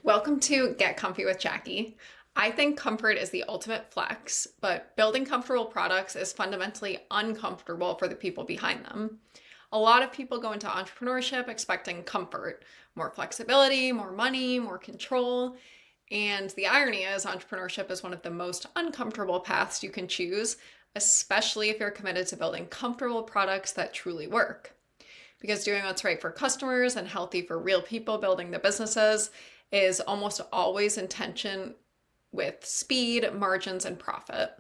Welcome to Get Comfy with Jackie. I think comfort is the ultimate flex, but building comfortable products is fundamentally uncomfortable for the people behind them. A lot of people go into entrepreneurship expecting comfort, more flexibility, more money, more control. And the irony is, entrepreneurship is one of the most uncomfortable paths you can choose, especially if you're committed to building comfortable products that truly work. Because doing what's right for customers and healthy for real people building the businesses is almost always in tension with speed, margins, and profit.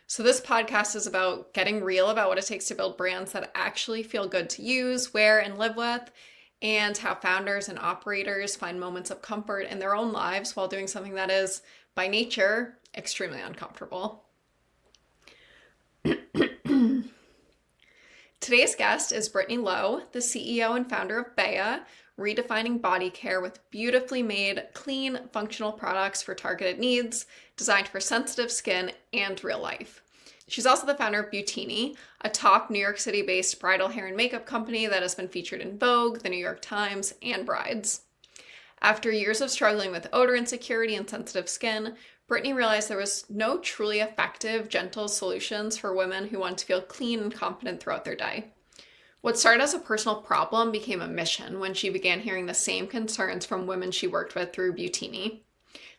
So, this podcast is about getting real about what it takes to build brands that actually feel good to use, wear, and live with, and how founders and operators find moments of comfort in their own lives while doing something that is, by nature, extremely uncomfortable. Today's guest is Brittany Lo, the CEO and founder of beia, redefining body care with beautifully made, clean, functional products for targeted needs, designed for sensitive skin and real life. She's also the founder of Butini, a top New York City-based bridal hair and makeup company that has been featured in Vogue, the New York Times, and Brides. After years of struggling with odor insecurity and sensitive skin, Brittany realized there was no truly effective, gentle solutions for women who want to feel clean and confident throughout their day. What started as a personal problem became a mission when she began hearing the same concerns from women she worked with through Butini.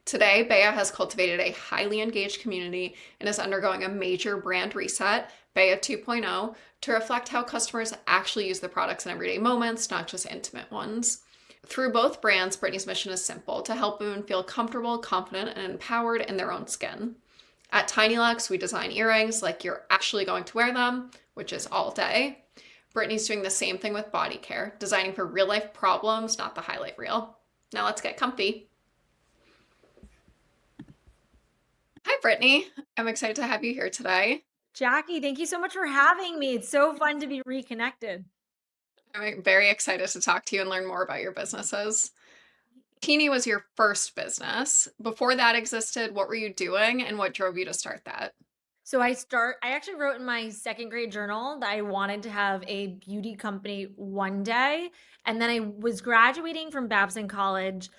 Today, beia has cultivated a highly engaged community and is undergoing a major brand reset, beia 2.0, to reflect how customers actually use the products in everyday moments, not just intimate ones. Through both brands, Brittany's mission is simple: to help women feel comfortable, confident, and empowered in their own skin. At Tiny Luxe, we design earrings like you're actually going to wear them, which is all day. Brittany's doing the same thing with body care, designing for real life problems, not the highlight reel. Now let's get comfy. Hi, Brittany. I'm excited to have you here today. Jackie, thank you so much for having me. It's so fun to be reconnected. I'm very excited to talk to you and learn more about your businesses. Teeny was your first business. Before that existed, what were you doing and what drove you to start that? So I actually wrote in my second grade journal that I wanted to have a beauty company one day. And then I was graduating from Babson College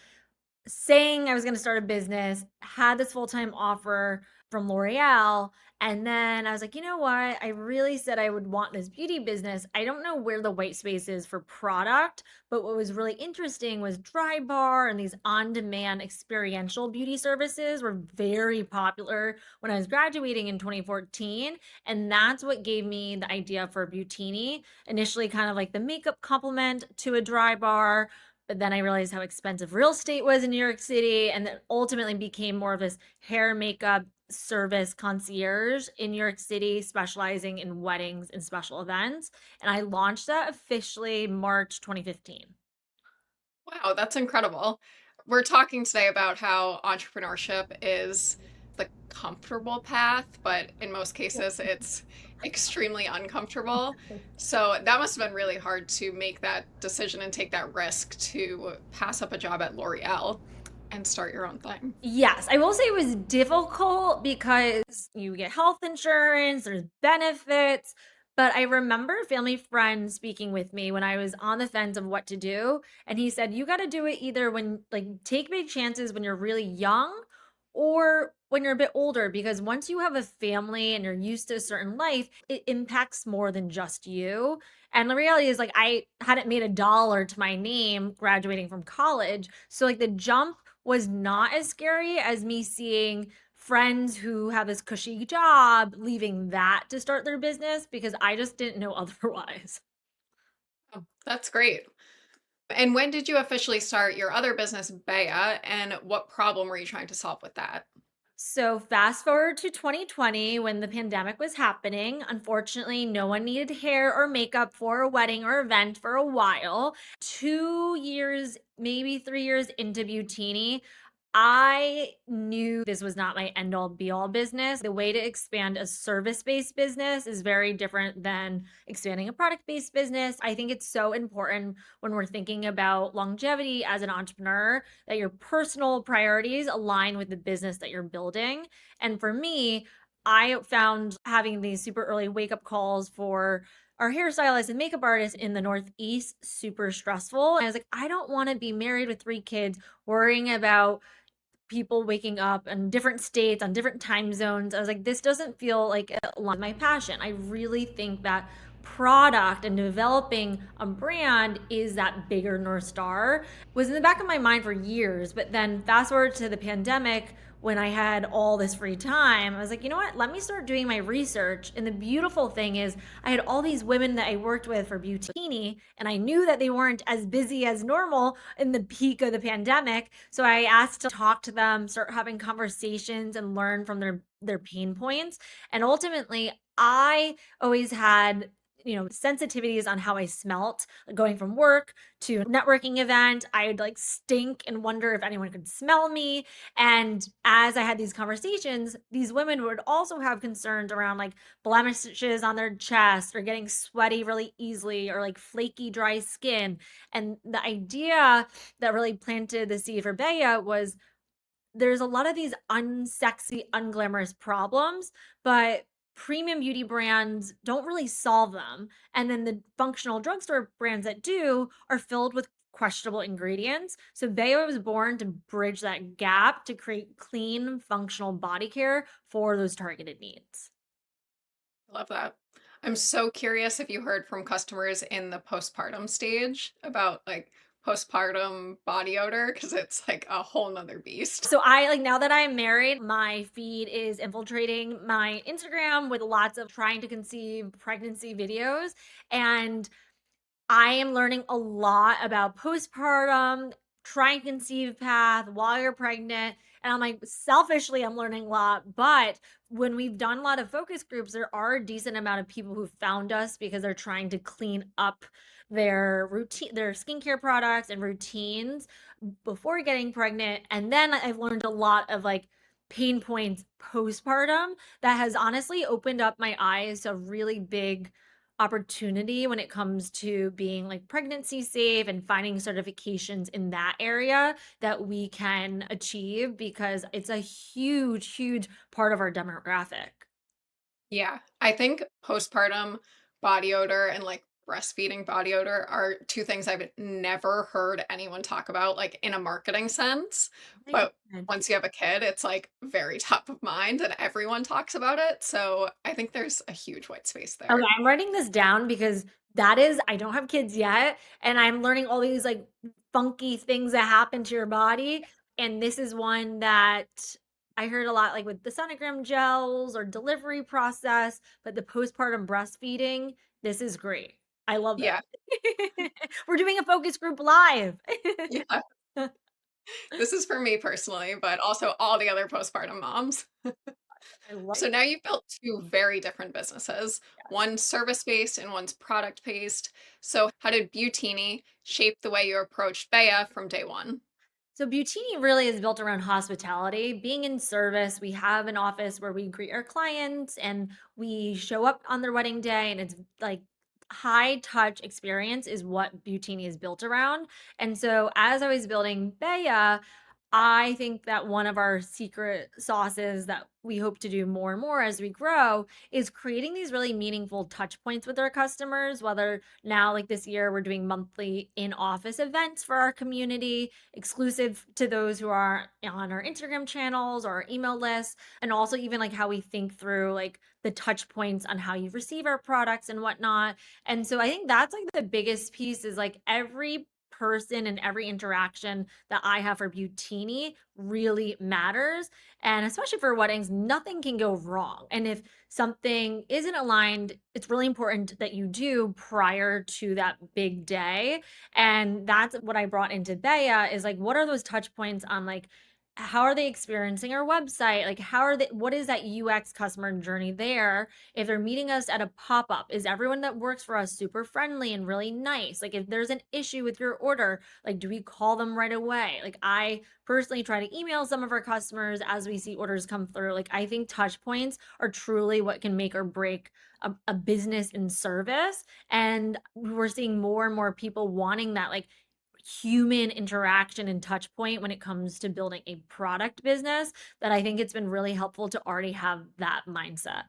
saying I was going to start a business, had this full-time offer from L'Oreal. And then I was like, you know what? I really said I would want this beauty business. I don't know where the white space is for product, but what was really interesting was Dry Bar and these on-demand experiential beauty services were very popular when I was graduating in 2014. And that's what gave me the idea for Butini. Initially, kind of like the makeup complement to a Dry Bar, but then I realized how expensive real estate was in New York City, and then ultimately became more of this hair makeup service concierge in New York City, specializing in weddings and special events. And I launched that officially March 2015. Wow, that's incredible. We're talking today about how entrepreneurship is the comfortable path, but in most cases, it's extremely uncomfortable. So that must have been really hard to make that decision and take that risk to pass up a job at L'Oreal and start your own thing. Yes, I will say it was difficult because you get health insurance, there's benefits. But I remember a family friend speaking with me when I was on the fence of what to do. And he said, you got to do it either when, like, take big chances when you're really young or when you're a bit older, because once you have a family and you're used to a certain life, it impacts more than just you. And the reality is, like, I hadn't made a dollar to my name graduating from college. So, like, the jump was not as scary as me seeing friends who have this cushy job leaving that to start their business because I just didn't know otherwise. Oh, that's great. And when did you officially start your other business, beia, and what problem were you trying to solve with that? So, fast forward to 2020 when the pandemic was happening. Unfortunately, no one needed hair or makeup for a wedding or event for a while. 2 years, maybe 3 years into Butini, I knew this was not my end all be all business. The way to expand a service based business is very different than expanding a product based business. I think it's so important when we're thinking about longevity as an entrepreneur that your personal priorities align with the business that you're building. And for me, I found having these super early wake up calls for our hairstylist and makeup artist in the Northeast super stressful. And I was like, I don't want to be married with 3 kids, worrying about people waking up in different states on different time zones. I was like, this doesn't feel like it aligns with my passion. I really think that product and developing a brand is that bigger North Star. Was in the back of my mind for years, but then fast forward to the pandemic when I had all this free time, I was like, you know what? Let me start doing my research. And the beautiful thing is, I had all these women that I worked with for Butini, and I knew that they weren't as busy as normal in the peak of the pandemic. So I asked to talk to them, start having conversations, and learn from their pain points. And ultimately, I always had sensitivities on how I smelt going from work to a networking event. I'd like stink and wonder if anyone could smell me. And as I had these conversations, these women would also have concerns around like blemishes on their chest or getting sweaty really easily or like flaky, dry skin. And the idea that really planted the seed for beia was there's a lot of these unsexy, unglamorous problems, but premium beauty brands don't really solve them. And then the functional drugstore brands that do are filled with questionable ingredients. So Bayo was born to bridge that gap to create clean, functional body care for those targeted needs. Love that. I'm so curious if you heard from customers in the postpartum stage about like postpartum body odor because it's like a whole nother beast. So I like now that I'm married, my feed is infiltrating my Instagram with lots of trying to conceive pregnancy videos. And I am learning a lot about postpartum, trying to conceive path while you're pregnant. And I'm like, selfishly, I'm learning a lot. But when we've done a lot of focus groups, there are a decent amount of people who found us because they're trying to clean up their routine, their skincare products and routines before getting pregnant. And then I've learned a lot of like pain points postpartum that has honestly opened up my eyes to a really big opportunity when it comes to being like pregnancy safe and finding certifications in that area that we can achieve because it's a huge, huge part of our demographic. Yeah, I think postpartum body odor and like breastfeeding body odor are two things I've never heard anyone talk about like in a marketing sense. Like, But once you have a kid, it's like very top of mind and everyone talks about it. So I think there's a huge white space okay, there. I'm writing this down because that is, I don't have kids yet, and I'm learning all these like funky things that happen to your body. And this is one that I heard a lot like with the sonogram gels or delivery process, but the postpartum breastfeeding, this is great. I love Yeah. it. We're doing a focus group live. Yeah. This is for me personally, but also all the other postpartum moms. I love So now you've built two very different businesses, yes. one service-based and one's product-based. So how did Butini shape the way you approached Bea from day one? So Butini really is built around hospitality, being in service. We have an office where we greet our clients and we show up on their wedding day, and it's like high touch experience is what Butini is built around. And so as I was building Bea, I think that one of our secret sauces that we hope to do more and more as we grow is creating these really meaningful touch points with our customers. Whether now, like this year, we're doing monthly in office events for our community, exclusive to those who are on our Instagram channels or our email lists, and also even like how we think through like the touch points on how you receive our products and whatnot. And so I think that's like the biggest piece is like every person and every interaction that I have for Butini really matters. And especially for weddings, nothing can go wrong. And if something isn't aligned, it's really important that you do prior to that big day. And that's what I brought into Beia is like, what are those touch points on like, how are they experiencing our website? Like, how are they, what is that UX customer journey there? If they're meeting us at a pop up, is everyone that works for us super friendly and really nice? Like, if there's an issue with your order, like, do we call them right away? Like, I personally try to email some of our customers as we see orders come through. Like, I think touch points are truly what can make or break a business in service. And we're seeing more and more people wanting that, like, human interaction and touch point when it comes to building a product business that I think it's been really helpful to already have that mindset.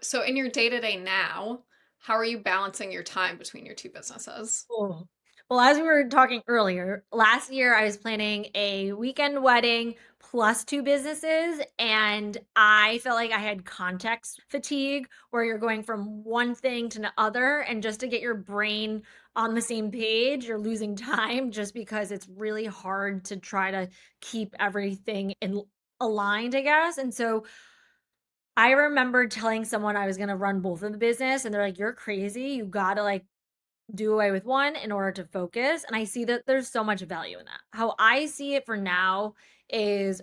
So in your day-to-day now, how are you balancing your time between your two businesses? Oh. Well, as we were talking earlier, last year I was planning a weekend wedding plus two businesses, and I felt like I had context fatigue where you're going from one thing to the other. And just to get your brain on the same page, you're losing time just because it's really hard to try to keep everything in aligned, I guess. And so I remember telling someone I was going to run both of the business, and they're like, "You're crazy. You got to like do away with one in order to focus." And I see that there's so much value in that. How I see it for now is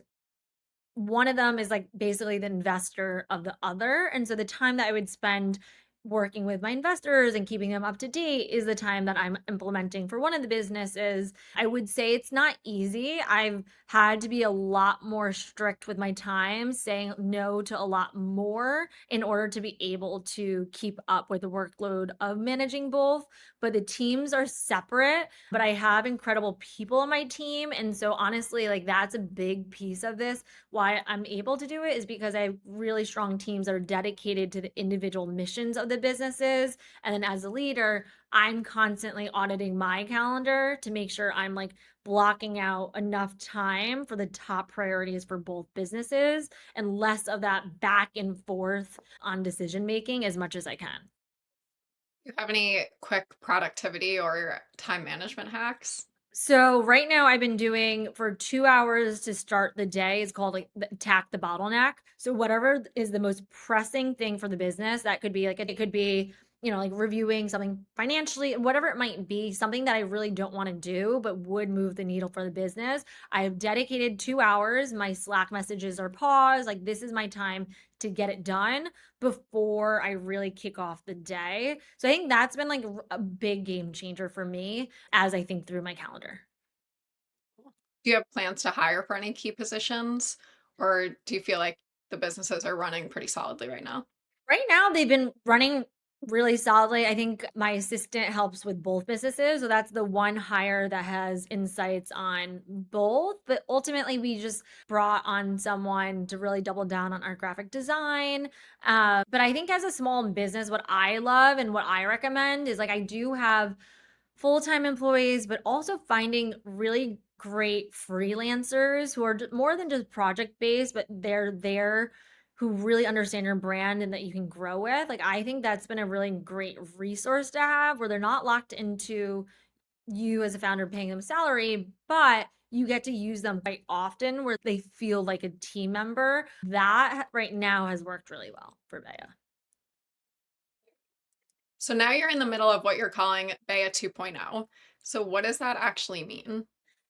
one of them is like basically the investor of the other. And so the time that I would spend working with my investors and keeping them up to date is the time that I'm implementing for one of the businesses. I would say it's not easy. I've had to be a lot more strict with my time, saying no to a lot more in order to be able to keep up with the workload of managing both. But the teams are separate, but I have incredible people on my team. And so honestly, like that's a big piece of this. Why I'm able to do it is because I have really strong teams that are dedicated to the individual missions of the businesses. And then as a leader, I'm constantly auditing my calendar to make sure I'm like blocking out enough time for the top priorities for both businesses and less of that back and forth on decision making as much as I can. Do you have any quick productivity or time management hacks? So right now I've been doing for 2 hours to start the day is called like the attack the bottleneck. So whatever is the most pressing thing for the business, that could be like it could be, like reviewing something financially, whatever it might be, something that I really don't want to do but would move the needle for the business. I have dedicated 2 hours. My Slack messages are paused. Like this is my time to get it done before I really kick off the day. So I think that's been like a big game changer for me as I think through my calendar. Do you have plans to hire for any key positions, or do you feel like the businesses are running pretty solidly right now? Right now, they've been running really solidly. I think my assistant helps with both businesses. So that's the one hire that has insights on both. But ultimately, we just brought on someone to really double down on our graphic design. But I think as a small business, what I love and what I recommend is like I do have full-time employees, but also finding really great freelancers who are more than just project based, but they're there who really understand your brand and that you can grow with. Like I think that's been a really great resource to have where they're not locked into you as a founder paying them salary, but you get to use them quite often where they feel like a team member. That right now has worked really well for Bea. So now you're in the middle of what you're calling beia 2.0. So what does that actually mean?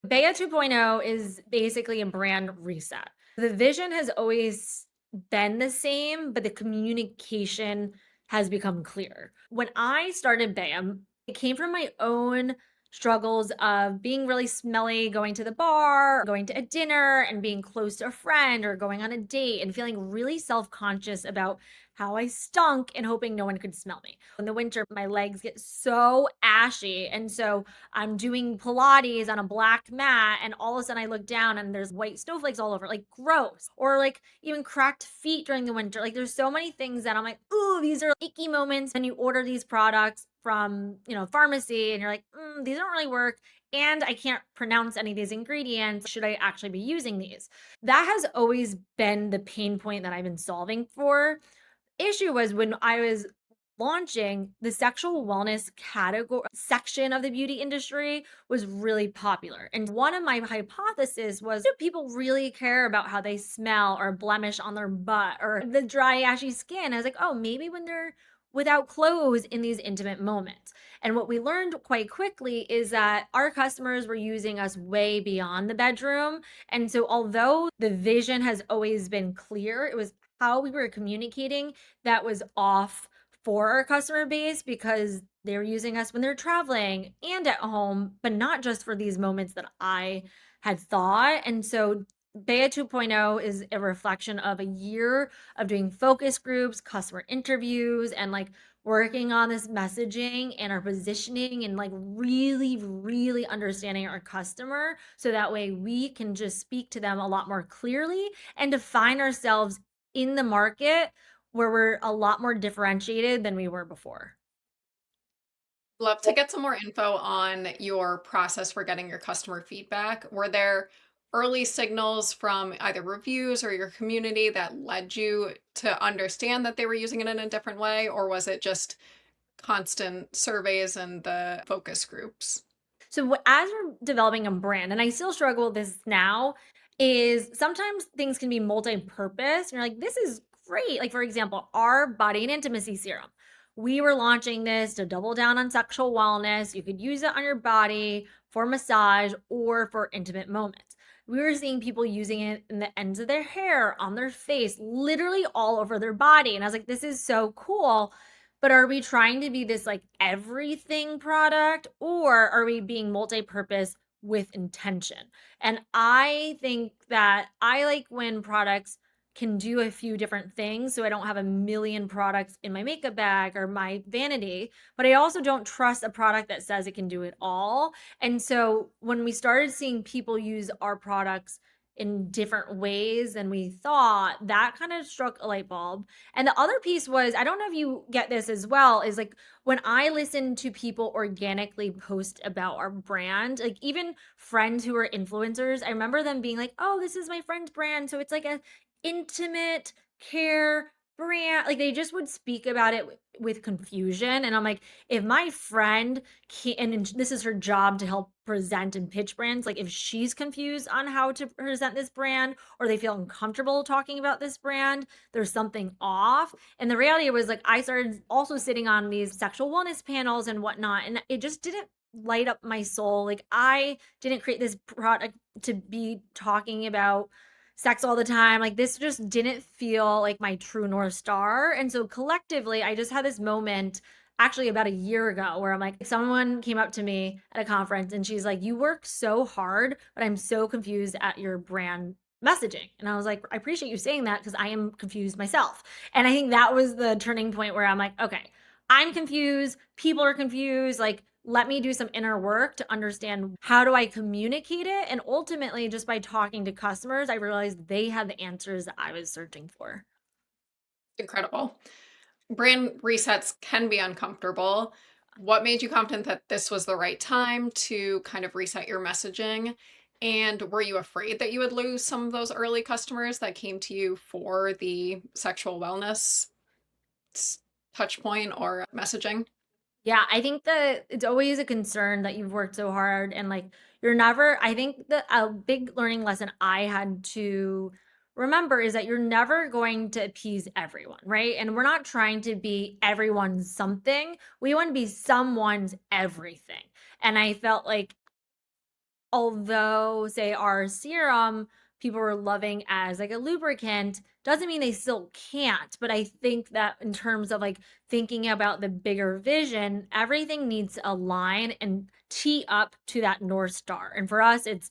Beia 2.0 is basically a brand reset. The vision has always been the same, but the communication has become clear. When I started BAM, it came from my own struggles of being really smelly, going to the bar, going to a dinner, and being close to a friend or going on a date and feeling really self conscious about how I stunk and hoping no one could smell me. In the winter, my legs get so ashy. And so I'm doing Pilates on a black mat, and all of a sudden I look down and there's white snowflakes all over, like gross. Or like even cracked feet during the winter. Like there's so many things that I'm like, ooh, these are icky moments when you order these products from, pharmacy and you're like, these don't really work. And I can't pronounce any of these ingredients. Should I actually be using these? That has always been the pain point that I've been solving for. Issue was when I was launching the sexual wellness category section of the beauty industry was really popular. And one of my hypotheses was, do people really care about how they smell or blemish on their butt or the dry, ashy skin? I was like, oh, maybe when they're without clothes in these intimate moments. And what we learned quite quickly is that our customers were using us way beyond the bedroom. And so, although the vision has always been clear, it was how we were communicating that was off for our customer base because they're using us when they're traveling and at home, but not just for these moments that I had thought. And so Bea 2.0 is a reflection of a year of doing focus groups, customer interviews, and like working on this messaging and our positioning and like really, really understanding our customer so that way we can just speak to them a lot more clearly and define ourselves in the market where we're a lot more differentiated than we were before. Love to get some more info on your process for getting your customer feedback. Were there early signals from either reviews or your community that led you to understand that they were using it in a different way, or was it just constant surveys and the focus groups? So as we're developing a brand, and I still struggle with this now, is sometimes things can be multi-purpose. And you're like, this is great. Like for example, our body and intimacy serum. We were launching this to double down on sexual wellness. You could use it on your body for massage or for intimate moments. We were seeing people using it in the ends of their hair, on their face, literally all over their body. And I was like, this is so cool. But are we trying to be this like everything product, or are we being multi-purpose with intention? And I think that I like when products can do a few different things so I don't have a million products in my makeup bag or my vanity, but I also don't trust a product that says it can do it all. And so when we started seeing people use our products in different ways than we thought, that kind of struck a light bulb. And the other piece was, I don't know if you get this as well, is like when I listen to people organically post about our brand, like even friends who are influencers, I remember them being like, "Oh, this is my friend's brand." So it's like a intimate care brand. Like they just would speak about it with confusion. And I'm like, if my friend can, and this is her job to help present and pitch brands, like if she's confused on how to present this brand or they feel uncomfortable talking about this brand, there's something off. And the reality was like I started also sitting on these sexual wellness panels and whatnot, and it just didn't light up my soul. Like I didn't create this product to be talking about sex all the time. Like this just didn't feel like my true North Star. And so collectively, I just had this moment actually about a year ago where I'm like, someone came up to me at a conference and she's like, "You work so hard, but I'm so confused at your brand messaging." And I was like, "I appreciate you saying that because I am confused myself." And I think that was the turning point where I'm like, okay, I'm confused. People are confused. Like, let me do some inner work to understand how do I communicate it. And ultimately, just by talking to customers, I realized they had the answers that I was searching for. Incredible. Brand resets can be uncomfortable. What made you confident that this was the right time to kind of reset your messaging? And were you afraid that you would lose some of those early customers that came to you for the sexual wellness touch point or messaging? Yeah, I think that it's always a concern that you've worked so hard and like you're never, I think that a big learning lesson I had to remember is that you're never going to appease everyone, right? And we're not trying to be everyone's something. We want to be someone's everything. And I felt like although say our serum people were loving as like a lubricant, doesn't mean they still can't. But I think that in terms of like thinking about the bigger vision, everything needs to align and tee up to that North Star. And for us, it's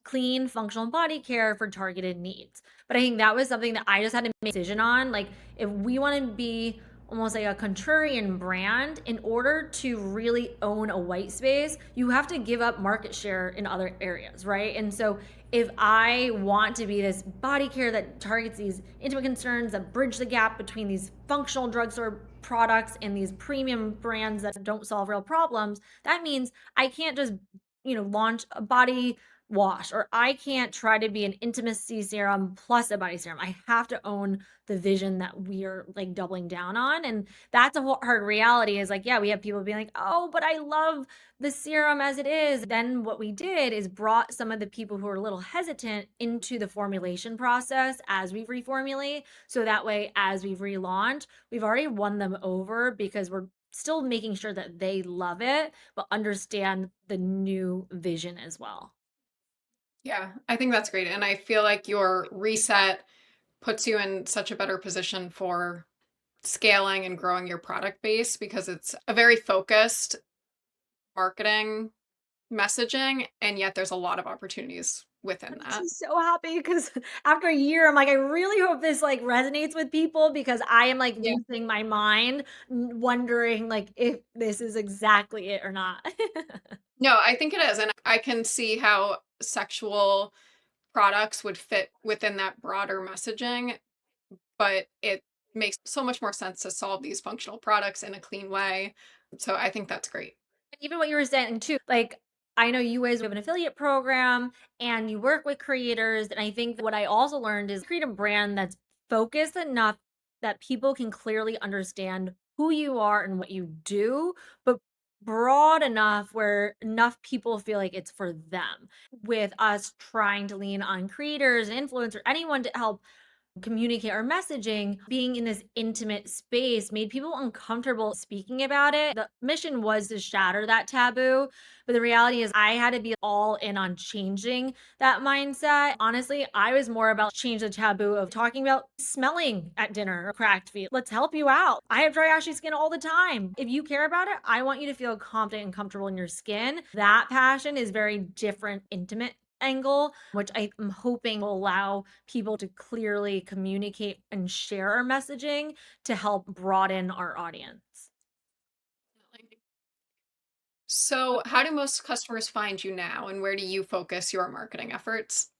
clean, functional body care for targeted needs. But I think that was something that I just had to make a decision on. Like, if we want to be almost like a contrarian brand, in order to really own a white space, you have to give up market share in other areas, right? And so if I want to be this body care that targets these intimate concerns, that bridge the gap between these functional drugstore products and these premium brands that don't solve real problems, that means I can't just launch a body wash, or I can't try to be an intimacy serum plus a body serum. I have to own the vision that we are like doubling down on. And that's a hard reality is like, yeah, we have people being like, "Oh, but I love the serum as it is." Then what we did is brought some of the people who are a little hesitant into the formulation process as we reformulate. So that way, as we've relaunched, we've already won them over because we're still making sure that they love it, but understand the new vision as well. Yeah, I think that's great. And I feel like your reset puts you in such a better position for scaling and growing your product base because it's a very focused marketing messaging, and yet there's a lot of opportunities within Makes that. me so happy because after a year, I'm like, I really hope this like resonates with people because I am like Yeah. losing my mind, wondering like if this is exactly it or not. No, I think it is. And I can see how sexual products would fit within that broader messaging, but it Makes so much more sense to solve these functional products in a clean way. So I think that's great. Even what you were saying too, like, I know you guys have an affiliate program and you work with creators. And I think what I also learned is create a brand that's focused enough that people can clearly understand who you are and what you do, but broad enough where enough people feel like it's for them. With us trying to lean on creators and influencers, anyone to help communicate our messaging, being in this intimate space made people uncomfortable speaking about it. The mission was to shatter that taboo, but the reality is I had to be all in on changing that mindset. Honestly, I was more about change the taboo of talking about smelling at dinner or cracked feet. Let's help you out. I have dry ashy skin all the time. If you care about it, I want you to feel confident and comfortable in your skin. That passion is very different, intimate angle, which I'm hoping will allow people to clearly communicate and share our messaging to help broaden our audience. So, how do most customers find you now, and where do you focus your marketing efforts?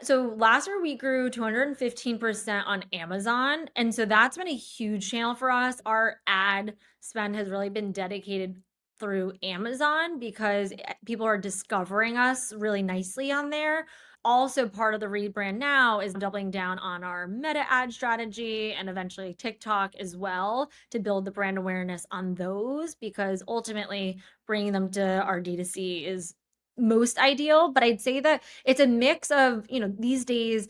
So last year we grew 215% on Amazon. And so that's been a huge channel for us. Our ad spend has really been dedicated through Amazon because people are discovering us really nicely on there. Also, part of the rebrand now is doubling down on our meta ad strategy and eventually TikTok as well to build the brand awareness on those because ultimately bringing them to our D2C is most ideal. But I'd say that it's a mix of, these days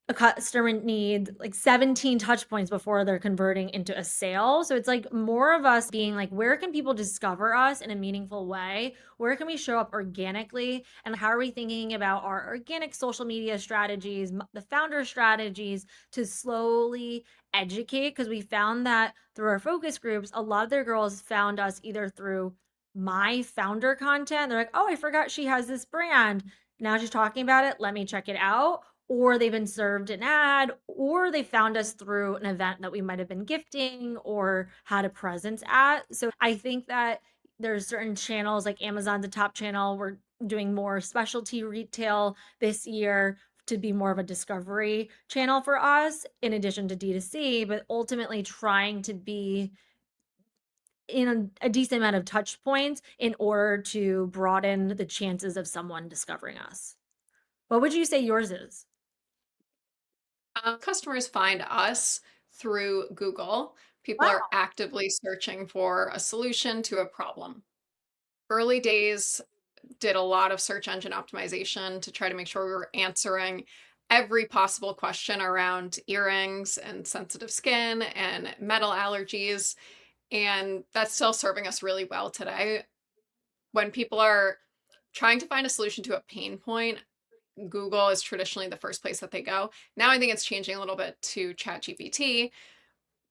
a customer needs like 17 touch points before they're converting into a sale. So it's like more of us being like, where can people discover us in a meaningful way? Where can we show up organically? And how are we thinking about our organic social media strategies, the founder strategies to slowly educate? Because we found that through our focus groups, a lot of their girls found us either through my founder content. They're like, oh, I forgot she has this brand. Now she's talking about it. Let me check it out, or they've been served an ad, or they found us through an event that we might have been gifting or had a presence at. So I think that there's certain channels like Amazon's a top channel. We're doing more specialty retail this year to be more of a discovery channel for us in addition to D2C, but ultimately trying to be in a decent amount of touch points in order to broaden the chances of someone discovering us. What would you say yours is? Customers find us through Google. People are Wow. actively searching for a solution to a problem. Early days, did a lot of search engine optimization to try to make sure we were answering every possible question around earrings and sensitive skin and metal allergies. And that's still serving us really well today. When people are trying to find a solution to a pain point, Google is traditionally the first place that they go. Now I think it's changing a little bit to ChatGPT.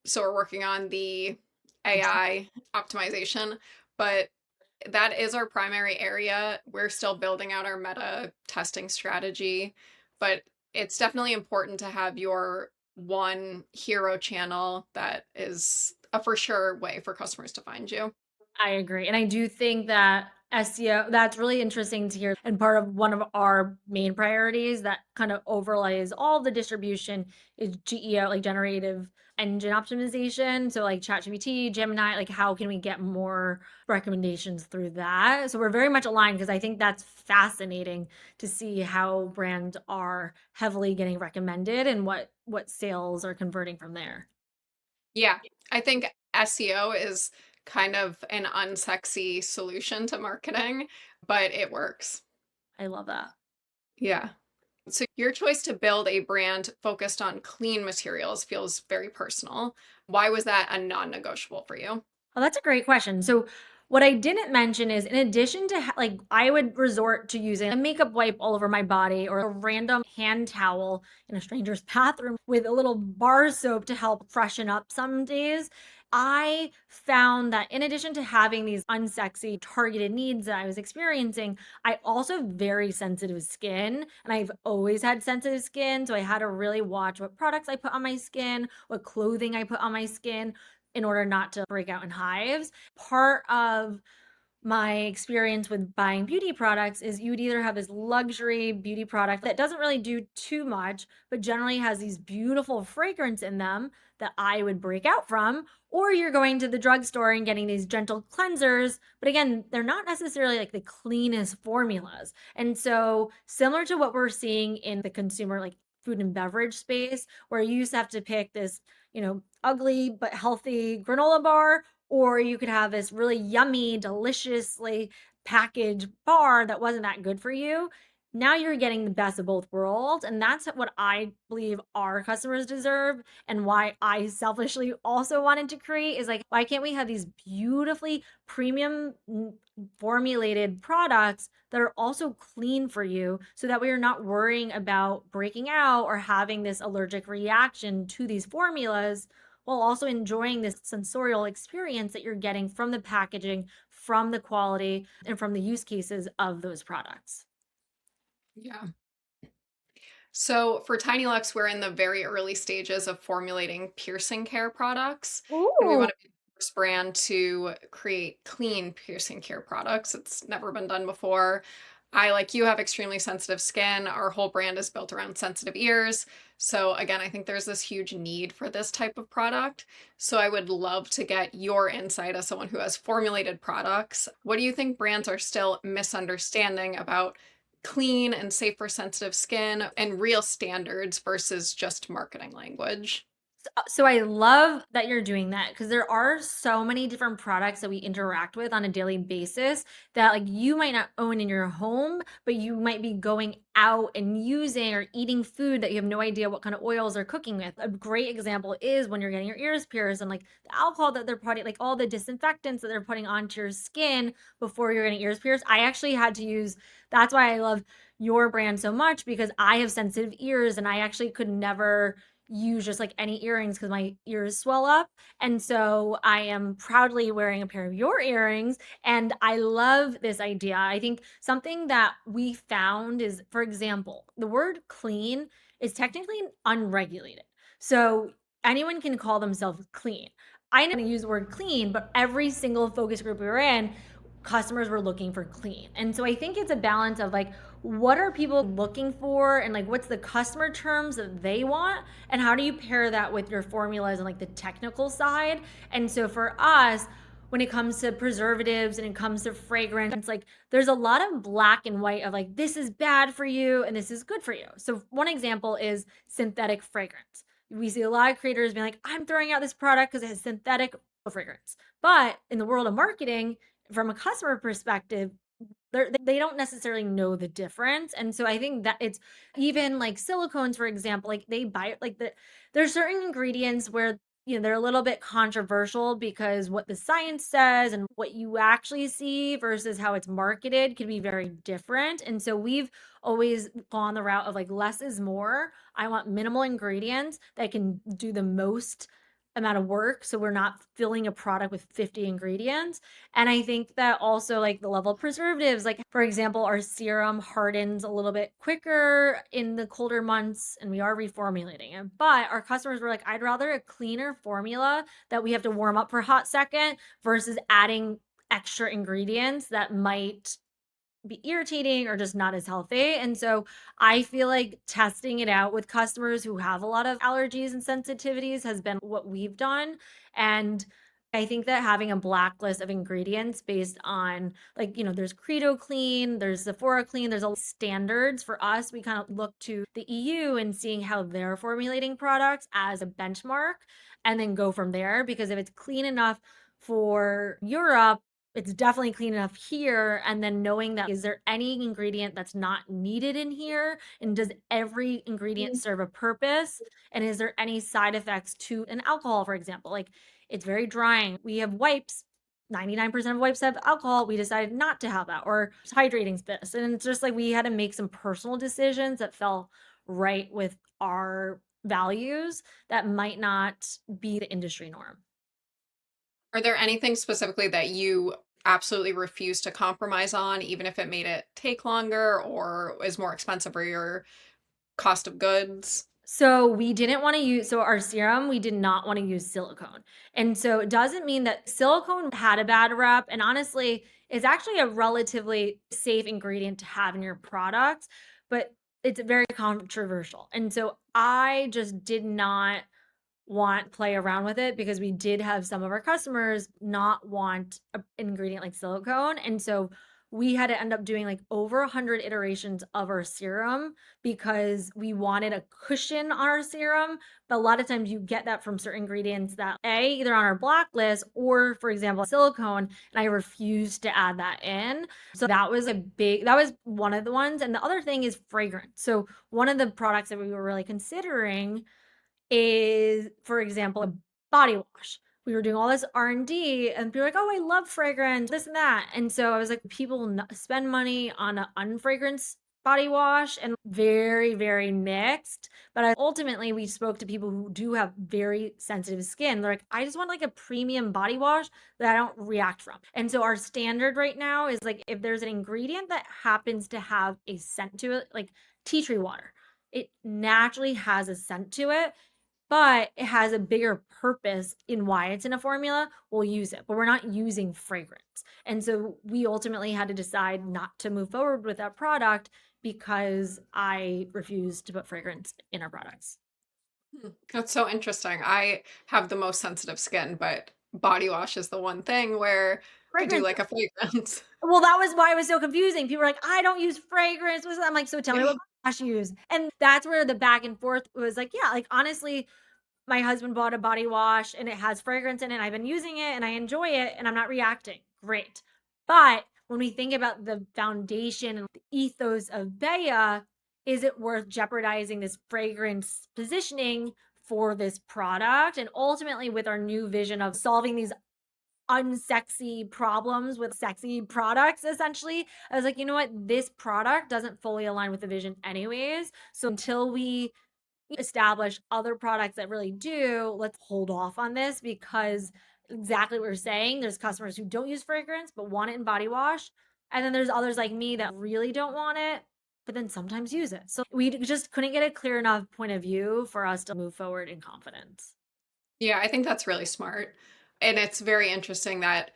So we're working on the AI optimization, but that is our primary area. We're still building out our meta testing strategy, but it's definitely important to have your one hero channel that is a for sure way for customers to find you. I agree. And I do think that SEO, that's really interesting to hear. And part of one of our main priorities that kind of overlays all the distribution is GEO, like generative engine optimization. So like ChatGPT, Gemini, like how can we get more recommendations through that? So we're very much aligned because I think that's fascinating to see how brands are heavily getting recommended and what sales are converting from there. Yeah, I think SEO is kind of an unsexy solution to marketing, but it works. I love that. Yeah. So your choice to build a brand focused on clean materials feels very personal. Why was that a non-negotiable for you? Oh, that's a great question. So, what I didn't mention is, in addition to like, I would resort to using a makeup wipe all over my body or a random hand towel in a stranger's bathroom with a little bar soap to help freshen up some days. I found that in addition to having these unsexy targeted needs that I was experiencing, I also have very sensitive skin and I've always had sensitive skin. So I had to really watch what products I put on my skin, what clothing I put on my skin in order not to break out in hives. Part of my experience with buying beauty products is you would either have this luxury beauty product that doesn't really do too much, but generally has these beautiful fragrance in them that I would break out from, or you're going to the drugstore and getting these gentle cleansers, but again, they're not necessarily like the cleanest formulas. And so, similar to what we're seeing in the consumer like food and beverage space, where you used to have to pick this, ugly but healthy granola bar, or you could have this really yummy, deliciously packaged bar that wasn't that good for you. Now you're getting the best of both worlds. And that's what I believe our customers deserve. And why I selfishly also wanted to create is like, why can't we have these beautifully premium formulated products that are also clean for you so that we are not worrying about breaking out or having this allergic reaction to these formulas, while also enjoying this sensorial experience that you're getting from the packaging, from the quality, and from the use cases of those products. Yeah. So for Tiny Lux, we're in the very early stages of formulating piercing care products, and we Ooh. want to be the first brand to create clean piercing care products. It's never been done before. I, like you, have extremely sensitive skin. Our whole brand is built around sensitive ears. So again, I think there's this huge need for this type of product. So I would love to get your insight as someone who has formulated products. What do you think brands are still misunderstanding about clean and safe for sensitive skin and real standards versus just marketing language? So I love that you're doing that because there are so many different products that we interact with on a daily basis that like you might not own in your home, but you might be going out and using or eating food that you have no idea what kind of oils they're cooking with. A great example is when you're getting your ears pierced and like the alcohol that they're putting, like all the disinfectants that they're putting onto your skin before you're getting ears pierced. I actually had to use, that's why I love your brand so much because I have sensitive ears and I actually could never use just like any earrings because my ears swell up. And so I am proudly wearing a pair of your earrings. And I love this idea. I think something that we found is, for example, the word clean is technically unregulated. So anyone can call themselves clean. I know to use the word clean, but every single focus group we were in, customers were looking for clean. And so I think it's a balance of like, what are people looking for and like what's the customer terms that they want and how do you pair that with your formulas and like the technical side. And so for us, when it comes to preservatives and it comes to fragrance, like there's a lot of black and white of like this is bad for you and this is good for you. So one example is synthetic fragrance. We see a lot of creators being like, I'm throwing out this product because it has synthetic fragrance. But in the world of marketing, from a customer perspective, they don't necessarily know the difference. And so I think that it's even like silicones, for example, like they buy like there's certain ingredients where they're a little bit controversial because what the science says and what you actually see versus how it's marketed can be very different. And so we've always gone the route of like less is more. I want minimal ingredients that can do the most amount of work so we're not filling a product with 50 ingredients. And I think that also like the level of preservatives, like for example, our serum hardens a little bit quicker in the colder months and we are reformulating it. But our customers were like, I'd rather a cleaner formula that we have to warm up for a hot second versus adding extra ingredients that might be irritating or just not as healthy. And so I feel like testing it out with customers who have a lot of allergies and sensitivities has been what we've done. And I think that having a blacklist of ingredients based on like, there's Credo Clean, there's Sephora Clean, there's a standards for us. We kind of look to the EU and seeing how they're formulating products as a benchmark and then go from there. Because if it's clean enough for Europe, it's definitely clean enough here. And then knowing that, is there any ingredient that's not needed in here? And does every ingredient serve a purpose? And is there any side effects to an alcohol, for example? Like it's very drying. We have wipes. 99% of wipes have alcohol. We decided not to have that or hydrating this. And it's just like we had to make some personal decisions that fell right with our values that might not be the industry norm. Are there anything specifically that you absolutely refuse to compromise on, even if it made it take longer or is more expensive for your cost of goods? So we didn't want to use so our serum, we did not want to use silicone. And so it doesn't mean that silicone had a bad rep. And honestly, is actually a relatively safe ingredient to have in your products, but it's very controversial. And so I just did not want play around with it because we did have some of our customers not want an ingredient like silicone. And so we had to end up doing like over 100 iterations of our serum because we wanted a cushion on our serum. But a lot of times you get that from certain ingredients that either on our blacklist or, for example, silicone, and I refused to add that in. So that was one of the ones. And the other thing is fragrance. So one of the products that we were really considering is, for example, a body wash. We were doing all this R&D and people were like, "Oh, I love fragrance, this and that." And so I was like, people spend money on an unfragranced body wash and very, very mixed. But ultimately, we spoke to people who do have very sensitive skin. They're like, I just want like a premium body wash that I don't react from. And so our standard right now is like, if there's an ingredient that happens to have a scent to it, like tea tree water, it naturally has a scent to it, but it has a bigger purpose in why it's in a formula, we'll use it, but we're not using fragrance. And so we ultimately had to decide not to move forward with that product because I refused to put fragrance in our products. That's so interesting. I have the most sensitive skin, but body wash is the one thing where I do Fragrance. like a fragrance. Well, that was why it was so confusing. People were like, I don't use fragrance. I'm like, so tell me Yeah. what body wash you use. And that's where the back and forth was like, yeah, like honestly, my husband bought a body wash and it has fragrance in it. I've been using it and I enjoy it and I'm not reacting. Great. But when we think about the foundation and the ethos of beia, is it worth jeopardizing this fragrance positioning for this product? And ultimately, with our new vision of solving these unsexy problems with sexy products, essentially, I was like, you know what? This product doesn't fully align with the vision, anyways. So until we establish other products that really do, let's hold off on this because exactly what you're saying. There's customers who don't use fragrance but want it in body wash. And then there's others like me that really don't want it, but then sometimes use it. So we just couldn't get a clear enough point of view for us to move forward in confidence. Yeah, I think that's really smart. And it's very interesting that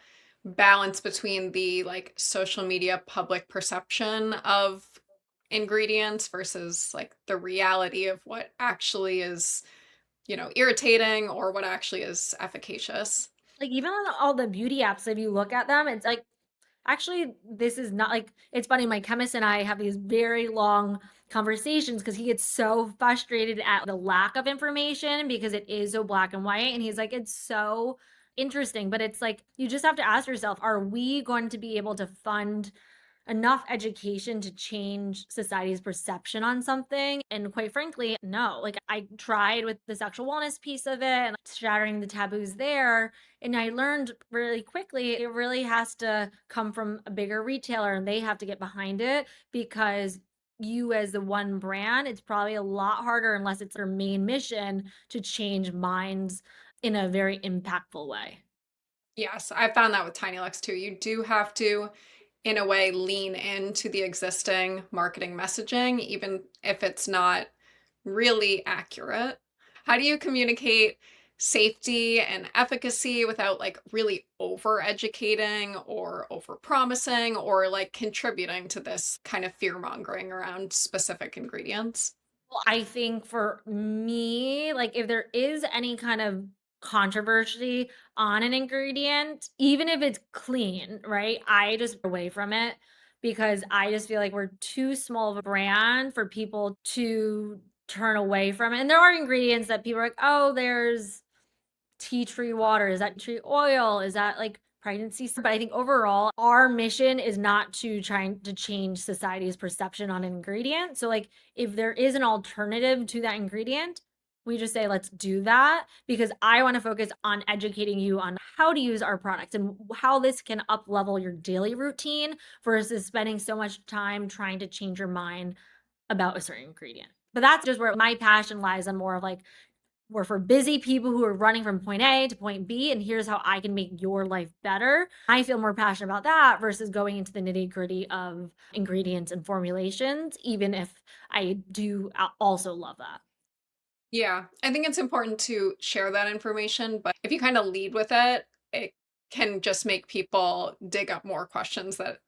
balance between the like social media public perception of ingredients versus like the reality of what actually is, irritating or what actually is efficacious. Like even on all the beauty apps, if you look at them, it's like, actually, this is not like, it's funny. My chemist and I have these very long conversations because he gets so frustrated at the lack of information because it is so black and white. And he's like, it's so interesting. But it's like, you just have to ask yourself, are we going to be able to fund enough education to change society's perception on something? And quite frankly, no. Like I tried with the sexual wellness piece of it and shattering the taboos there. And I learned really quickly it really has to come from a bigger retailer and they have to get behind it because you as the one brand, it's probably a lot harder unless it's their main mission to change minds in a very impactful way. Yes, I found that with Tiny Lux too. You do have to, in a way, lean into the existing marketing messaging, even if it's not really accurate. How do you communicate safety and efficacy without like really over educating or over promising or like contributing to this kind of fear mongering around specific ingredients? Well, I think for me, like if there is any kind of controversy on an ingredient, even if it's clean, right? I just away from it because I just feel like we're too small of a brand for people to turn away from it. And there are ingredients that people are like, oh, there's tea tree water? Is that tree oil? Is that like pregnancy? But I think overall, our mission is not to trying to change society's perception on an ingredient. So, like, if there is an alternative to that ingredient, we just say, let's do that because I want to focus on educating you on how to use our products and how this can up level your daily routine versus spending so much time trying to change your mind about a certain ingredient. But that's just where my passion lies on more of like, we're for busy people who are running from point A to point B, and here's how I can make your life better. I feel more passionate about that versus going into the nitty gritty of ingredients and formulations, even if I do also love that. Yeah, I think it's important to share that information, but if you kind of lead with it, it can just make people dig up more questions that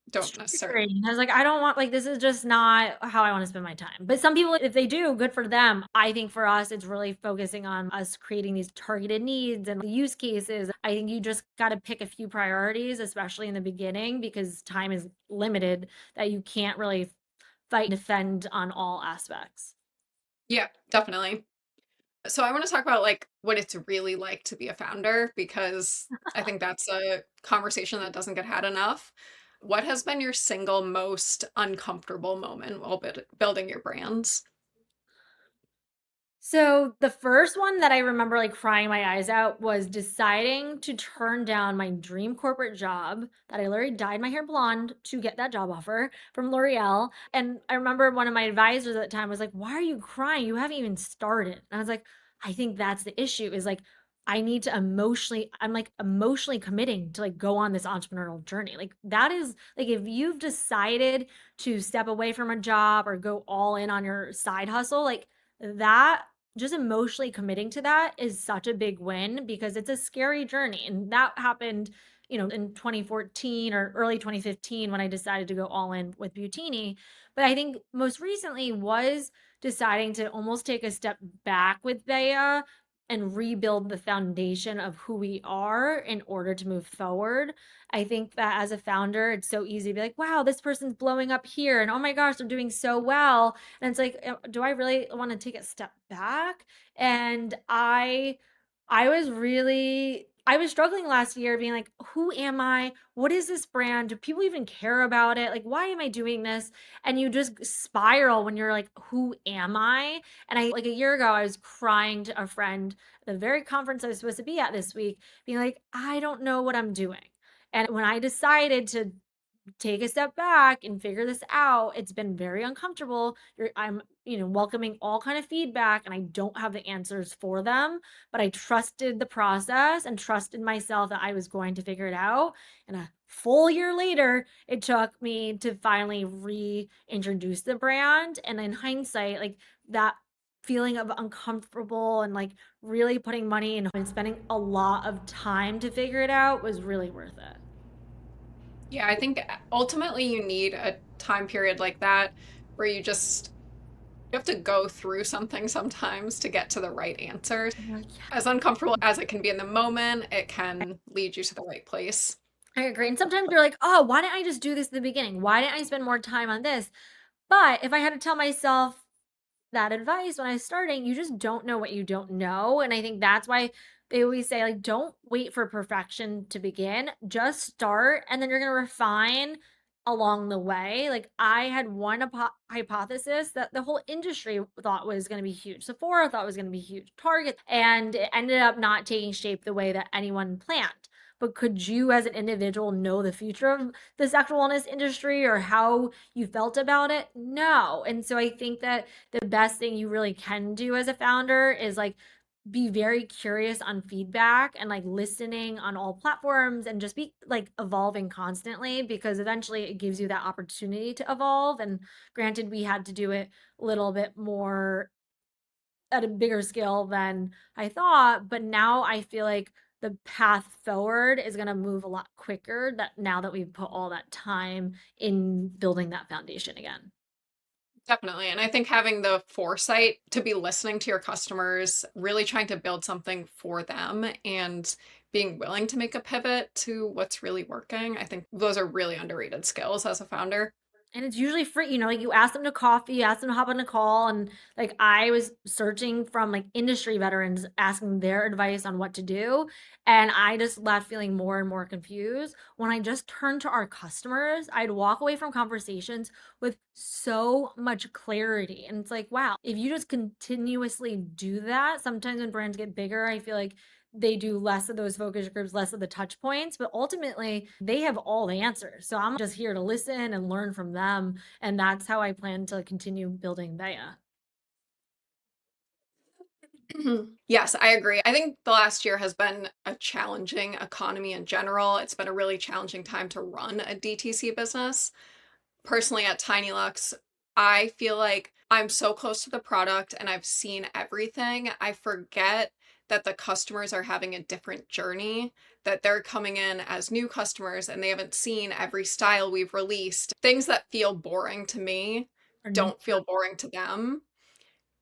It's don't necessarily. triggering. I was like, I don't want, like, this is just not how I want to spend my time. But some people, if they do, good for them. I think for us, it's really focusing on us creating these targeted needs and use cases. I think you just got to pick a few priorities, especially in the beginning, because time is limited, that you can't really fight and defend on all aspects. Yeah, definitely. So I want to talk about like what it's really like to be a founder because I think that's a conversation that doesn't get had enough. What has been your single most uncomfortable moment while building your brands? So the first one that I remember like crying my eyes out was deciding to turn down my dream corporate job that I literally dyed my hair blonde to get that job offer from L'Oreal. And I remember one of my advisors at the time was like, "Why are you crying? You haven't even started." And I was like, I think that's the issue is like I need to I'm like emotionally committing to like go on this entrepreneurial journey. Like that is like if you've decided to step away from a job or go all in on your side hustle, like that just emotionally committing to that is such a big win because it's a scary journey. And that happened, in 2014 or early 2015 when I decided to go all in with Butini. But I think most recently was deciding to almost take a step back with beia and rebuild the foundation of who we are in order to move forward. I think that as a founder, it's so easy to be like, wow, this person's blowing up here. And oh my gosh, they're doing so well. And it's like, do I really want to take a step back? And I was struggling last year being like, who am I? What is this brand? Do people even care about it? Like, why am I doing this? And you just spiral when you're like, who am I? And I, like a year ago, I was crying to a friend at the very conference I was supposed to be at this week, being like, I don't know what I'm doing. And when I decided to take a step back and figure this out, it's been very uncomfortable. I'm, welcoming all kind of feedback and I don't have the answers for them, but I trusted the process and trusted myself that I was going to figure it out. And a full year later, it took me to finally reintroduce the brand. And in hindsight, like that feeling of uncomfortable and like really putting money and spending a lot of time to figure it out was really worth it. Yeah, I think ultimately you need a time period like that where you have to go through something sometimes to get to the right answer. And you're like, As uncomfortable as it can be in the moment, it can lead you to the right place. I agree. And sometimes you're like, oh, why didn't I just do this at the beginning? Why didn't I spend more time on this? But if I had to tell myself that advice when I was starting, you just don't know what you don't know. And I think that's why they always say, like, don't wait for perfection to begin. Just start and then you're going to refine along the way. Like, I had one hypothesis that the whole industry thought was going to be huge. Sephora thought was going to be huge. Target. And it ended up not taking shape the way that anyone planned. But could you, as an individual, know the future of the sexual wellness industry or how you felt about it? No. And so I think that the best thing you really can do as a founder is like be very curious on feedback and like listening on all platforms and just be like evolving constantly because eventually it gives you that opportunity to evolve. And granted, we had to do it a little bit more at a bigger scale than I thought, but now I feel like the path forward is going to move a lot quicker that now that we've put all that time in building that foundation again. Definitely. And I think having the foresight to be listening to your customers, really trying to build something for them and being willing to make a pivot to what's really working, I think those are really underrated skills as a founder. And it's usually free, like you ask them to coffee, you ask them to hop on a call. And like I was searching from like industry veterans, asking their advice on what to do. And I just left feeling more and more confused. When I just turned to our customers, I'd walk away from conversations with so much clarity. And it's like, wow, if you just continuously do that, sometimes when brands get bigger, I feel like they do less of those focus groups, less of the touch points, but ultimately they have all the answers. So I'm just here to listen and learn from them. And that's how I plan to continue building beia. Yes, I agree. I think the last year has been a challenging economy in general. It's been a really challenging time to run a DTC business. Personally, at Tiny Lux, I feel like I'm so close to the product and I've seen everything. I forget that the customers are having a different journey that they're coming in as new customers and they haven't seen every style we've released. Things that feel boring to me Or new. don't feel boring to them.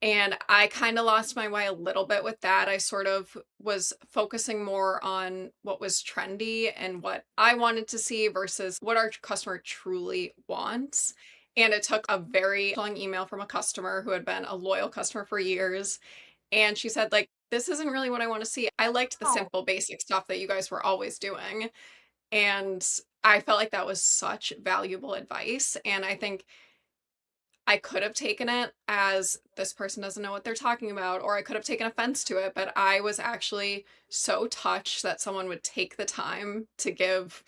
And I kind of lost my way a little bit with that. I sort of was focusing more on what was trendy and what I wanted to see versus what our customer truly wants. And it took a very long email from a customer who had been a loyal customer for years. And she said, like, this isn't really what I want to see. I liked the Oh, simple, basic stuff that you guys were always doing. And I felt like that was such valuable advice. And I think I could have taken it as this person doesn't know what they're talking about, or I could have taken offense to it, but I was actually so touched that someone would take the time to give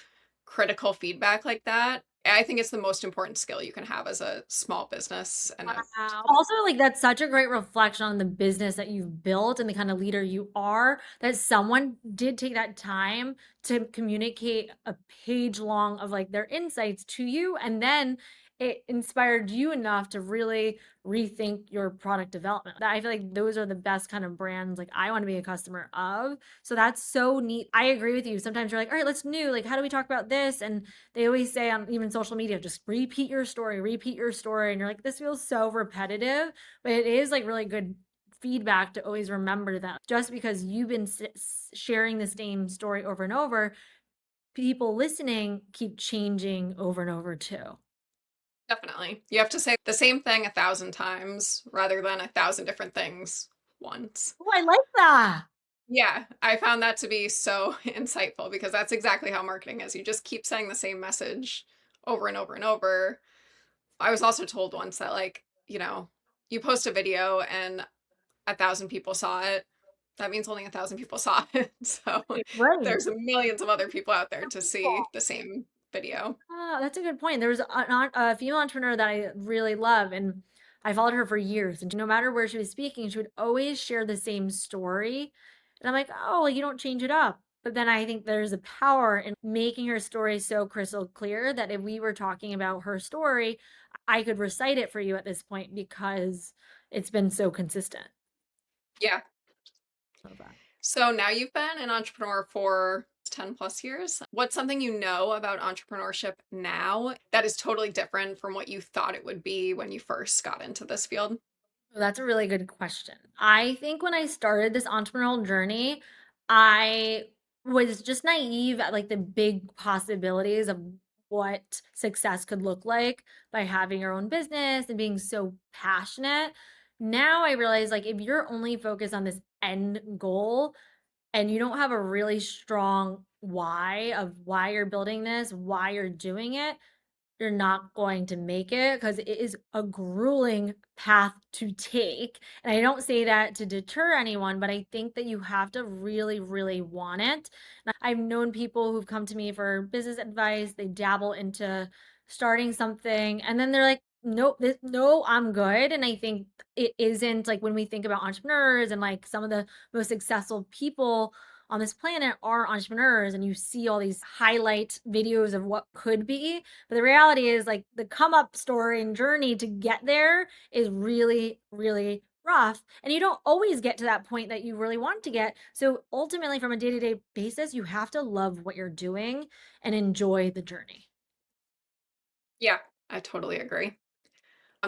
critical feedback like that. I think it's the most important skill you can have as a small business and a wow. Also, like, that's such a great reflection on the business that you've built and the kind of leader you are, that someone did take that time to communicate a page long of, like, their insights to you, and then it inspired you enough to really rethink your product development. I feel like those are the best kind of brands, like, I wanna be a customer of, so that's so neat. I agree with you. Sometimes you're like, "Alright, let's new, like, how do we talk about this?" And they always say on even social media, just repeat your story. And you're like, this feels so repetitive, but it is like really good feedback to always remember that just because you've been sharing the same story over and over, people listening keep changing over and over too. definitely. You have to say the same thing 1,000 times rather than 1,000 different things once. Oh, I like that. Yeah, I found that to be so insightful because that's exactly how marketing is. You just keep saying the same message over and over and over. I was also told once that, like, you post a video and 1,000 people saw it. That means only 1,000 people saw it. So Right. there's millions of other people out there to see People. the same video. Ah, that's a good point. There was a female entrepreneur that I really love, and I followed her for years. And no matter where she was speaking, she would always share the same story. And I'm like, oh, well, you don't change it up. But then I think there's a power in making her story so crystal clear that if we were talking about her story, I could recite it for you at this point because it's been so consistent. Yeah. Love that. So now you've been an entrepreneur for 10 plus years. What's something you know about entrepreneurship now that is totally different from what you thought it would be when you first got into this field? Well, that's a really good question. I think when I started this entrepreneurial journey, I was just naive at like the big possibilities of what success could look like by having your own business and being so passionate. Now I realize like if you're only focused on this end goal and you don't have a really strong why of why you're building this, why you're doing it, you're not going to make it because it is a grueling path to take. And I don't say that to deter anyone, but I think that you have to really, really want it. And I've known people who've come to me for business advice, they dabble into starting something, and then they're like, nope, no, I'm good. And I think it isn't like when we think about entrepreneurs and like some of the most successful people on this planet are entrepreneurs, and you see all these highlight videos of what could be, but the reality is like the come up story and journey to get there is really, really rough. And you don't always get to that point that you really want to get. So ultimately, from a day to day basis, you have to love what you're doing and enjoy the journey. Yeah, I totally agree.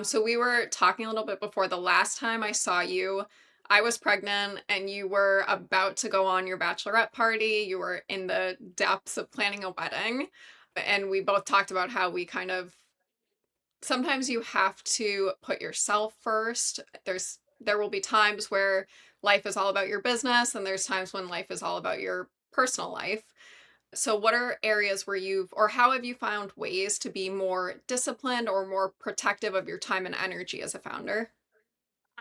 So we were talking a little bit before the last time I saw you. I was pregnant and you were about to go on your bachelorette party. You were in the depths of planning a wedding. And we both talked about how we kind of sometimes you have to put yourself first. There will be times where life is all about your business and there's times when life is all about your personal life. So what are areas where you've or how have you found ways to be more disciplined or more protective of your time and energy as a founder?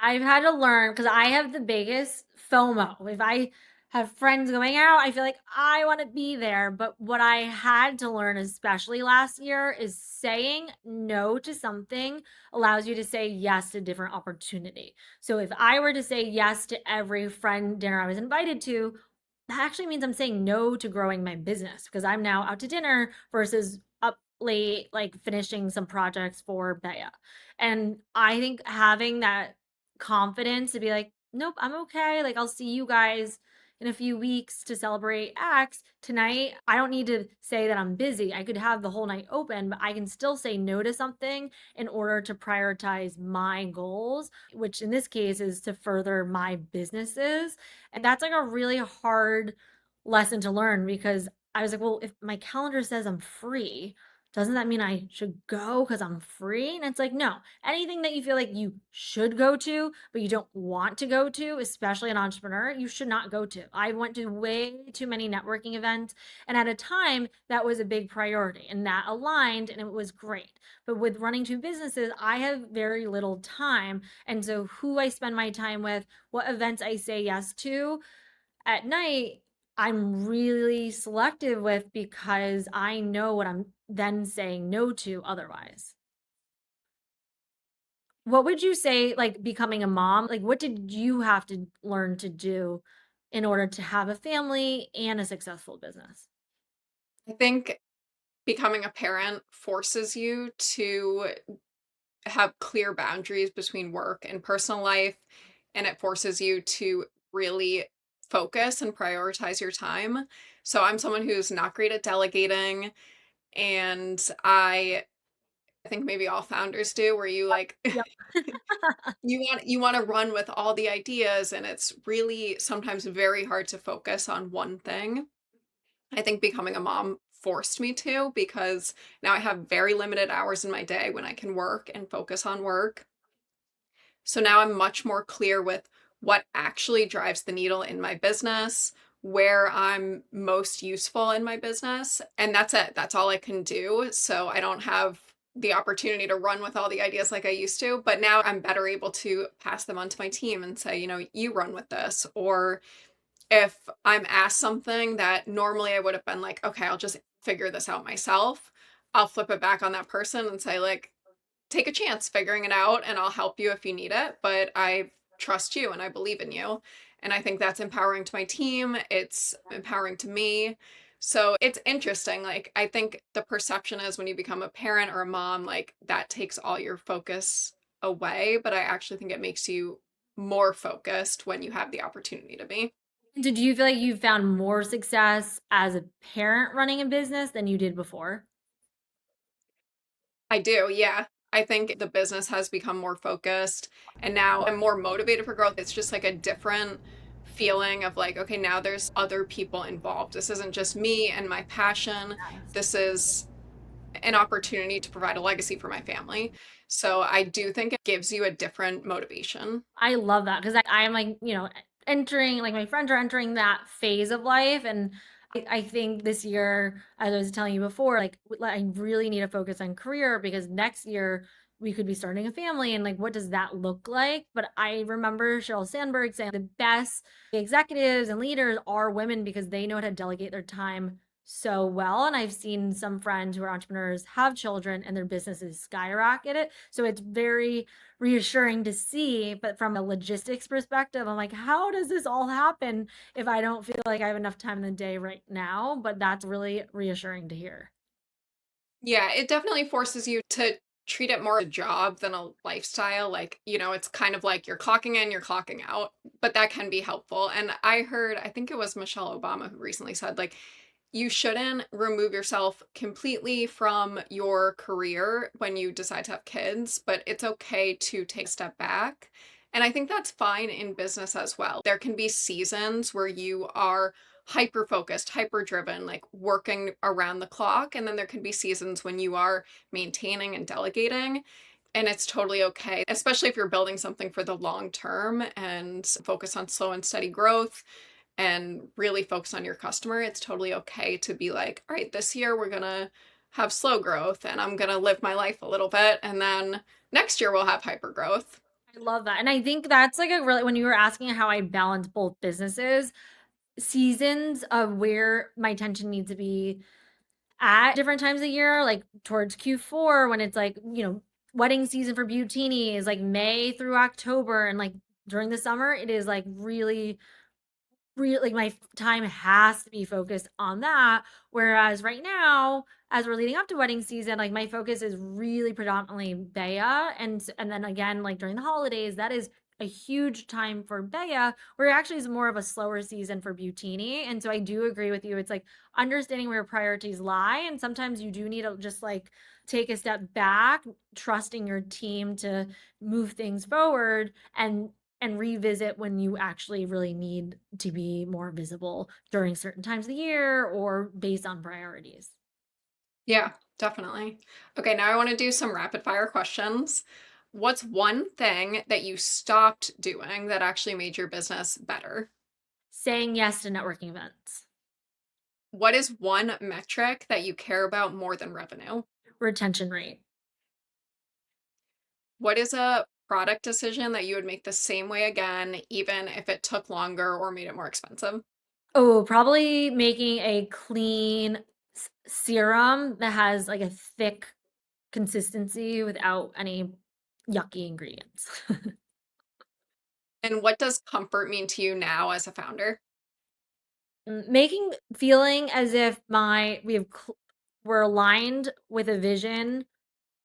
I've had to learn because I have the biggest FOMO. If I have friends going out, I feel like I want to be there. But what I had to learn, especially last year, is saying no to something allows you to say yes to different opportunity. So if I were to say yes to every friend dinner I was invited to, that actually means I'm saying no to growing my business because I'm now out to dinner versus up late, like finishing some projects for beia. And I think having that confidence to be like, "Nope, I'm okay, like, I'll see you guys in a few weeks to celebrate X. Tonight, I don't need to say that I'm busy. I could have the whole night open, but I can still say no to something in order to prioritize my goals, which in this case is to further my businesses. And that's like a really hard lesson to learn because I was like, well, if my calendar says I'm free, doesn't that mean I should go because I'm free? And it's like, no, anything that you feel like you should go to, but you don't want to go to, especially an entrepreneur, you should not go to. I went to way too many networking events. And at a time, that was a big priority and that aligned and it was great. But with running two businesses, I have very little time. And so, who I spend my time with, what events I say yes to, at night, I'm really selective with because I know what I'm then saying no to otherwise. What would you say, like becoming a mom, like what did you have to learn to do in order to have a family and a successful business? I think becoming a parent forces you to have clear boundaries between work and personal life, and it forces you to really focus and prioritize your time. So I'm someone who's not great at delegating, and I think maybe all founders do, where you like Yep. you want to run with all the ideas, and it's really sometimes very hard to focus on one thing. I think becoming a mom forced me to, because now I have very limited hours in my day when I can work and focus on work. So now I'm much more clear with what actually drives the needle in my business, where I'm most useful in my business, and that's it. That's all I can do. So I don't have the opportunity to run with all the ideas like I used to, but now I'm better able to pass them on to my team and say, you run with this. Or if I'm asked something that normally I would have been like, okay, I'll just figure this out myself, I'll flip it back on that person and say, like, take a chance figuring it out, and I'll help you if you need it, but I trust you and I believe in you. And I think that's empowering to my team. It's empowering to me. So it's interesting. Like, I think the perception is when you become a parent or a mom, like that takes all your focus away. But I actually think it makes you more focused when you have the opportunity to be. Did you feel like you found more success as a parent running a business than you did before? I do, yeah. I think the business has become more focused, and now I'm more motivated for growth. It's just like a different feeling of like, okay, now there's other people involved. This isn't just me and my passion. This is an opportunity to provide a legacy for my family. So I do think it gives you a different motivation. I love that because I'm like, entering, like my friends are entering that phase of life. And I think this year, as I was telling you before, like I really need to focus on career because next year we could be starting a family and like what does that look like? But I remember Sheryl Sandberg saying the best executives and leaders are women because they know how to delegate their time so well. And I've seen some friends who are entrepreneurs have children and their businesses skyrocket it. So it's very reassuring to see. But from a logistics perspective, I'm like, how does this all happen if I don't feel like I have enough time in the day right now? But that's really reassuring to hear. Yeah, it definitely forces you to treat it more a job than a lifestyle. Like, it's kind of like you're clocking in, you're clocking out, but that can be helpful. And I heard, I think it was Michelle Obama who recently said, like, you shouldn't remove yourself completely from your career when you decide to have kids, but it's okay to take a step back. And I think that's fine in business as well. There can be seasons where you are hyper focused, hyper driven, like working around the clock. And then there can be seasons when you are maintaining and delegating. And it's totally okay, especially if you're building something for the long term and focus on slow and steady growth and really focus on your customer. It's totally okay to be like, all right, this year we're going to have slow growth and I'm going to live my life a little bit. And then next year we'll have hyper growth. I love that. And I think that's like a really, when you were asking how I balance both businesses, seasons of where my attention needs to be at different times of year, like towards Q4 when it's like, wedding season for Butini is like May through October. And like during the summer, it is like really like my time has to be focused on that. Whereas right now, as we're leading up to wedding season, like my focus is really predominantly beia. And then again, like during the holidays, that is a huge time for beia, where actually is more of a slower season for Butini. And so I do agree with you. It's like understanding where your priorities lie. And sometimes you do need to just like take a step back, trusting your team to move things forward and revisit when you actually really need to be more visible during certain times of the year or based on priorities. Yeah, definitely. Okay, now I want to do some rapid fire questions. What's one thing that you stopped doing that actually made your business better? Saying yes to networking events. What is one metric that you care about more than revenue? Retention rate. What is a product decision that you would make the same way again, even if it took longer or made it more expensive? Oh, probably making a clean serum that has like a thick consistency without any yucky ingredients. And what does comfort mean to you now as a founder? Making feeling as if we're aligned with a vision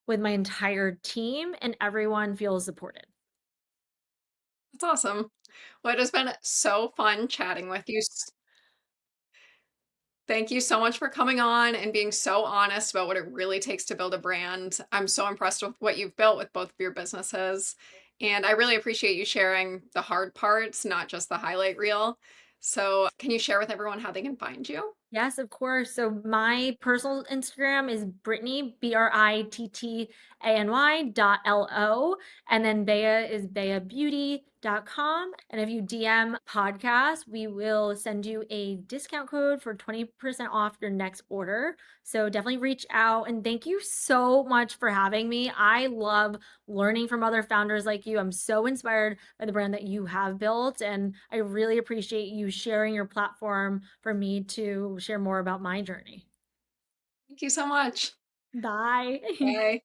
with my entire team and everyone feels supported. That's awesome. Well, it has been so fun chatting with you. Thank you so much for coming on and being so honest about what it really takes to build a brand. I'm so impressed with what you've built with both of your businesses. And I really appreciate you sharing the hard parts, not just the highlight reel. So, can you share with everyone how they can find you? Yes, of course. So my personal Instagram is Brittany, BRITTANY .LO. And then Bea is beabeauty.com. And if you DM podcast, we will send you a discount code for 20% off your next order. So definitely reach out. And thank you so much for having me. I love learning from other founders like you. I'm so inspired by the brand that you have built. And I really appreciate you sharing your platform for me to share more about my journey. Thank you so much. Bye. Bye.